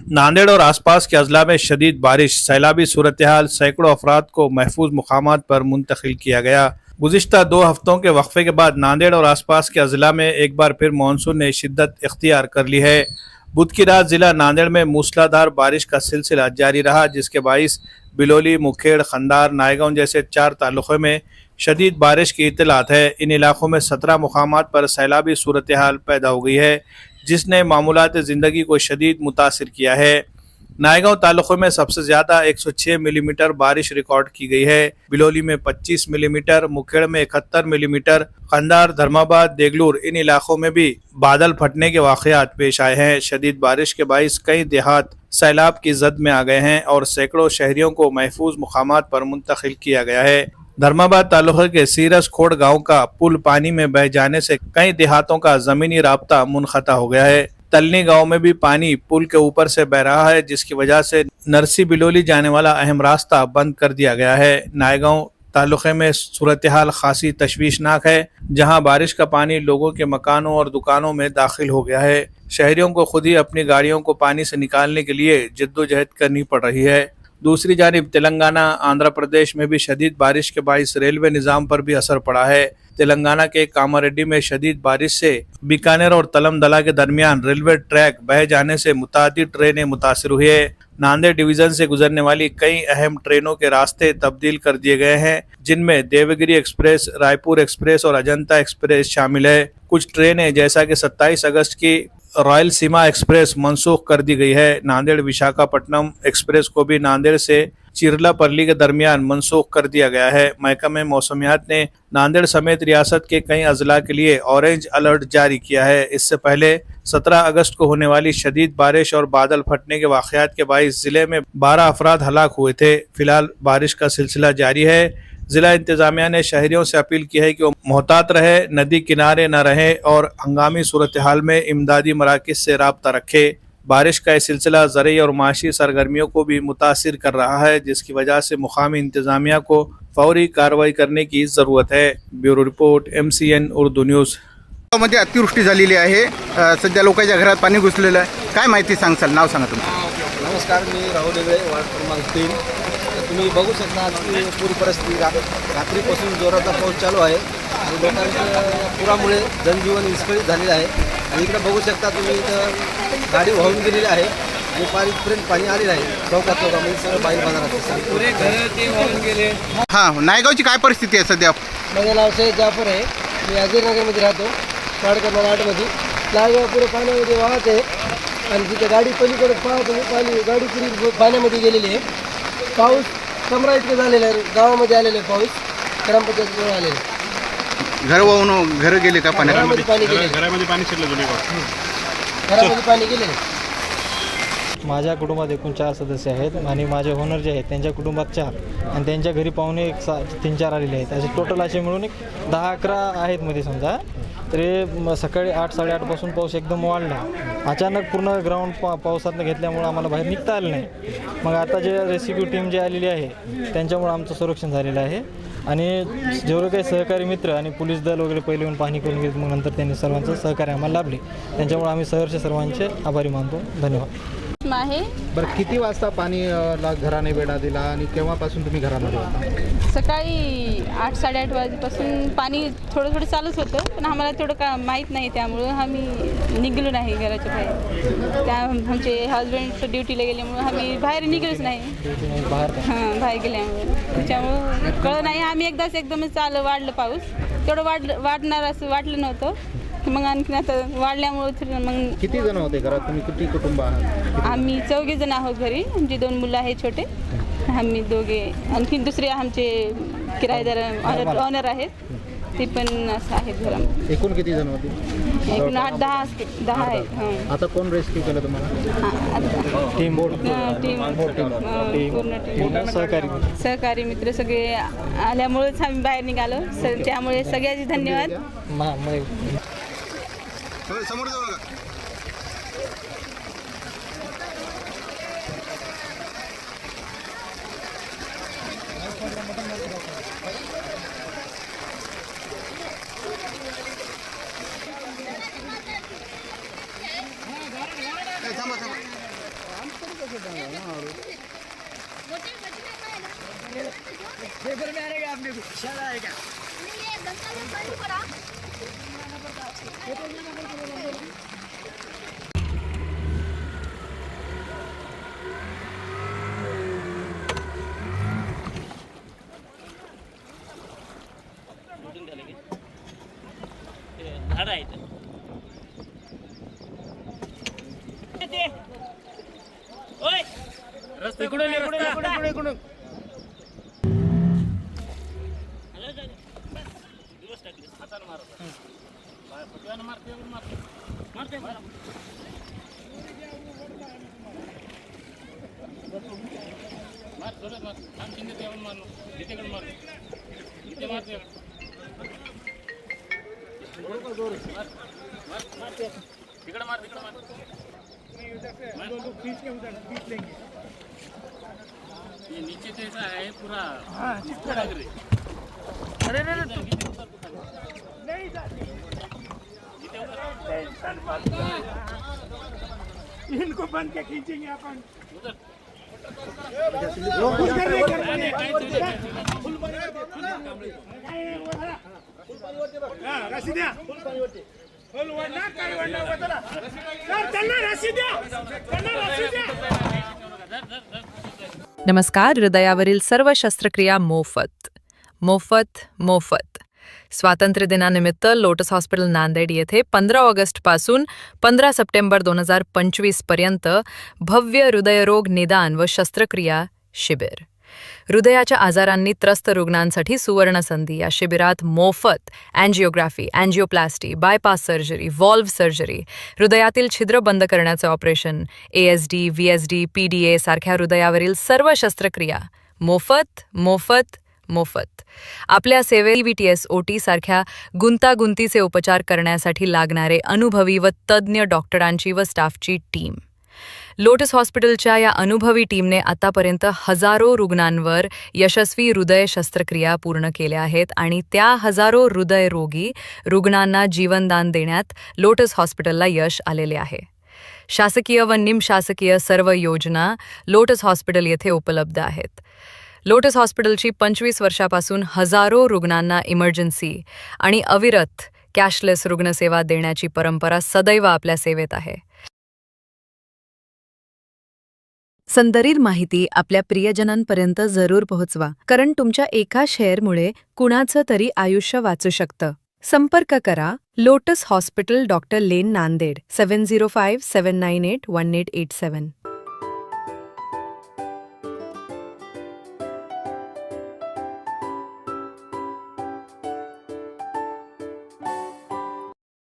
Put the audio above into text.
नांदेड़ और आसपास के अजला में शदीद बारिश, सैलाबी सूरत हाल, सैकड़ों अफराद को महफूज मुकामात पर मुंतकिल किया गया। गुज़िश्ता 2 हफ्तों के वक्फे के बाद नांदेड़ और आसपास के अजला में एक बार फिर मानसून ने शिद्दत इख्तियार कर ली है। बुध की रात जिला नांदेड़ में मूसलाधार बारिश का सिलसिला जारी रहा, जिसके बाइस बिलोली, मुखेड़, खंदार, नायगांव जैसे 4 तालुकों में शदीद बारिश की इत्तलात है। इन इलाकों में 17 मुकामात पर सैलाबी सूरत हाल पैदा हो गई है, जिसने मामूलात ज़िंदगी को शदीद मुतासिर किया है। नायगांव तालुकों में सबसे ज़्यादा 106 मिलीमीटर बारिश रिकॉर्ड की गई है। बिलोली में 25 मिलीमीटर, मुखेड़ में 71 मिलीमीटर, खंदार, धर्माबाद, देगलूर इन इलाकों में भी बादल फटने के वाक़यात पेश आए हैं। शदीद बारिश के बाइस कई देहात सैलाब की जद में आ गए हैं और सैकड़ों शहरियों को महफूज मुकामात पर मुंतकिल किया गया है। धर्माबाद तालुके के सीरस खोड़ गांव का पुल पानी में बह जाने से कई देहातों का जमीनी राब्ता मुनक़ता हो गया है। तलनी गांव में भी पानी पुल के ऊपर से बह रहा है, जिसकी वजह से नरसी बिलोली जाने वाला अहम रास्ता बंद कर दिया गया है। नायगांव तालुके में सूरत हाल खासी तशवीशनाक है, जहां बारिश का पानी लोगों के मकानों और दुकानों में दाखिल हो गया है। शहरियों को खुद ही अपनी गाड़ियों को पानी से निकालने के लिए जद्दोजहद करनी पड़ रही है। दूसरी जानिब तेलंगाना, आंध्र प्रदेश में भी शदीद बारिश के बाइस रेलवे निज़ाम पर भी असर पड़ा है। तेलंगाना के कामारेड्डी में शदीद बारिश से बीकानेर और तलमदला के दरमियान रेलवे ट्रैक बह जाने से मुतादिद ट्रेनें मुतासिर हुई है। नांदेड़ डिवीजन से गुजरने वाली कई अहम ट्रेनों के रास्ते तब्दील कर दिए गए हैं, जिनमें देवगिरी एक्सप्रेस, रायपुर एक्सप्रेस और अजंता एक्सप्रेस शामिल है। कुछ ट्रेनें जैसा कि 27 अगस्त की रॉयल सीमा एक्सप्रेस मनसूख कर दी गई है। नांदेड़ विशाखापट्टनम एक्सप्रेस को भी नांदेड़ से चिरलापल्ली के दरमियान मनसूख कर दिया गया है। महकमे मौसमियात ने नांदेड़ समेत रियासत के कई अजला के लिए ऑरेंज अलर्ट जारी किया है। इससे पहले 17 अगस्त को होने वाली शदीद बारिश और बादल फटने के वाक़यात के बाइस जिले में 12 अफराद हलाक हुए थे। फिलहाल बारिश का सिलसिला जारी है। जिला इंतजामिया ने शहरियों से अपील की है कि वो मोहतात रहे, नदी किनारे न रहे और हंगामी सूरत हाल में इमदादी मराकिज़ से राब्ता रखे। बारिश का यह सिलसिला ज़रई और माशी सरगर्मियों को भी मुतासिर कर रहा है, जिसकी वजह से मुकामी इंतजामिया को फौरी कार्रवाई करने की ज़रूरत है। Bureau report, MCN Urdu news. मध्ये अतिवृष्टी झालेली आहे, सध्या लोकांच्या घरात पाणी घुसलेलं आहे, काय माहिती सांगसाल? नाव सांगा तुमचं. नमस्कार, मी राहुल डेगळे, वार्ड क्रमांक 3. तुम्ही बघू शकता की पूर परिस्थिती रात्रीपासून जोराचा पाऊस चालू आहे आणि लोकांच्या पुरामुळे जनजीवन विस्कळीत झालेलं आहे. आणि इकडे बघू शकता तुम्ही, इथं गाडी वाहून गेलेली आहे आणि पारीपर्यंत पाणी आलेलं आहे. चौकामध्ये सगळं बाहेर बाजारात पुरे घर ते वाहून गेले. हां, नायगावची काय परिस्थिती आहे सध्या? माझं नाव सैयद जाफर आहे, मी अजयनगरमध्ये राहतो, वार्ड क्रमांक 8मध्ये. नायगाव पुरे पाण्यामध्ये वाहत आहे आणि तिथे गाडी पलीकडे पाहतो, पाणी गाडी पुरी पाण्यामध्ये गेलेली आहे. पाऊस कमरा इतकं झालेलं आहे, गावामध्ये आलेलं आहे पाऊस, ग्रामपंचायतीजवळ आलेलं आहे. घर वाहून घर गेले का पाण्यात? घरामध्ये पाणी गेले, घरामध्ये पाणी शिरलं जुने घरामध्ये पाणी गेले. माझ्या कुटुंबात एकूण 4 सदस्य आहेत आणि माझे ओनर जे आहेत त्यांच्या कुटुंबात 4 आणि त्यांच्या घरी पाहुणे 3-4 आलेले आहेत. असे टोटल असे मिळून 10-11 आहेत मध्ये समजा. तरी सकाळी 8-8:30 पासून पाऊस एकदम वाढला. अचानक पूर्ण ग्राउंड पावसातनं घेतल्यामुळं आम्हाला बाहेर निघता आलं नाही. मग आता जे रेस्क्यू टीम जी आलेली आहे त्यांच्यामुळं आमचं संरक्षण झालेलं आहे आणि जेवढे काही सहकारी मित्र आणि पोलीस दल वगैरे पहिले येऊन पाहणी करून घेत, मग नंतर त्यांनी सर्वांचं सहकार्य आम्हाला लाभले. त्यांच्यामुळे आम्ही सहर्ष सर्वांचे आभारी मानतो. धन्यवाद. आहे. बरं, किती वाजता पाणी घराने वेढा दिला आणि केव्हापासून तुम्ही घरामध्ये होता? सकाळी 8-8:30 वाजेपासून पाणी थोडं थोडं चालूच होतं, पण आम्हाला तेवढं का माहीत नाही, त्यामुळं आम्ही निघलो नाही घराच्या बाहेर. त्या आमचे हजबंड ड्युटीला गेल्यामुळं आम्ही बाहेर निघलोच नाही. बाहेर गेल्यामुळे त्याच्यामुळं कळलं नाही. आम्ही एकदमच वाढलं पाऊस, तेवढं वाढणार असं वाटलं नव्हतं. मग आणखीन आता वाढल्यामुळे मग. किती जण होते घरात? तुम्ही किती कुटुंब आहात? आम्ही 4 जण आहोत घरी. आमची 2 मुलं आहेत छोटे, आम्ही 2. आणखीन दुसरे आमचे किरायेदार ऑनर आहेत, ते पण असं आहेत घरामध्ये. एकूण किती जण होते? एकूण 8-10 आहेत. आता कोण रेस्क्यू केलं तुम्हाला? टीम पूर्ण टीम, सहकारी मित्र सगळे आल्यामुळेच आम्ही बाहेर निघालो. त्यामुळे सगळ्यांचे धन्यवाद. समोर जाऊ नका. थांबा. झाड आहेत ओय रस्ता इकडून इकडून दिवस टाकले हाताने मारत पटव्यानं मारते मार थोडं मार आम चिंते तेवढं मारलो जितेकडून मारलो जिथे मारते तिकडे मार ये नीचे जैसा है पूरा अरे इनको बंद के खींचेंगे अपन उधर रसीद्या त्यांना रसीद्या नमस्कार. हृदयावरील सर्व शस्त्रक्रिया मोफत मोफत मोफत. स्वातंत्र्य दिनानिमित्त लोटस हॉस्पिटल नांदेड येथे 15 ऑगस्टपासून 15 सप्टेंबर 2025 पर्यंत भव्य हृदयरोग निदान व शस्त्रक्रिया शिबिर. हृदयाच्या आजारांनी त्रस्त रुग्णांसाठी सुवर्ण संधी. या शिबिरात मोफत angiography, angioplasty, bypass surgery, valve surgery, हृदयातील छिद्र बंद करण्याचे ऑपरेशन, ASD, VSD, PDA सारख्या हृदयावरील सर्व शस्त्रक्रिया मोफत मोफत मोफत. आपल्या सेवेत EVTS, OT सारख्या गुंतागुंतीचे उपचार करण्यासाठी लागणारे अनुभवी व तज्ज्ञ डॉक्टरांची व स्टाफची टीम. लोटस हॉस्पिटलच्या या अनुभवी टीमने आतापर्यंत हजारो रुग्णांवर यशस्वी हृदय शस्त्रक्रिया पूर्ण केल्या आहेत आणि त्या हजारो हृदयरोगी रुग्णांना जीवनदान देण्यात लोटस हॉस्पिटलला यश आलेले आहे. शासकीय व निमशासकीय सर्व योजना लोटस हॉस्पिटल येथे उपलब्ध आहेत. लोटस हॉस्पिटलची 25 वर्षापासून हजारो रुग्णांना इमर्जन्सी आणि अविरत कॅशलेस रुग्णसेवा देण्याची परंपरा सदैव आपल्या सेवेत आहे. संदर्भित माहिती आपल्या प्रियजनांपर्यंत जरूर पोहोचवा, कारण तुमच्या एका शेअरमुळे कुणाचं तरी आयुष्य वाचू शकतं. संपर्क करा लोटस हॉस्पिटल, डॉक्टर लेन, नांदेड 7057981887.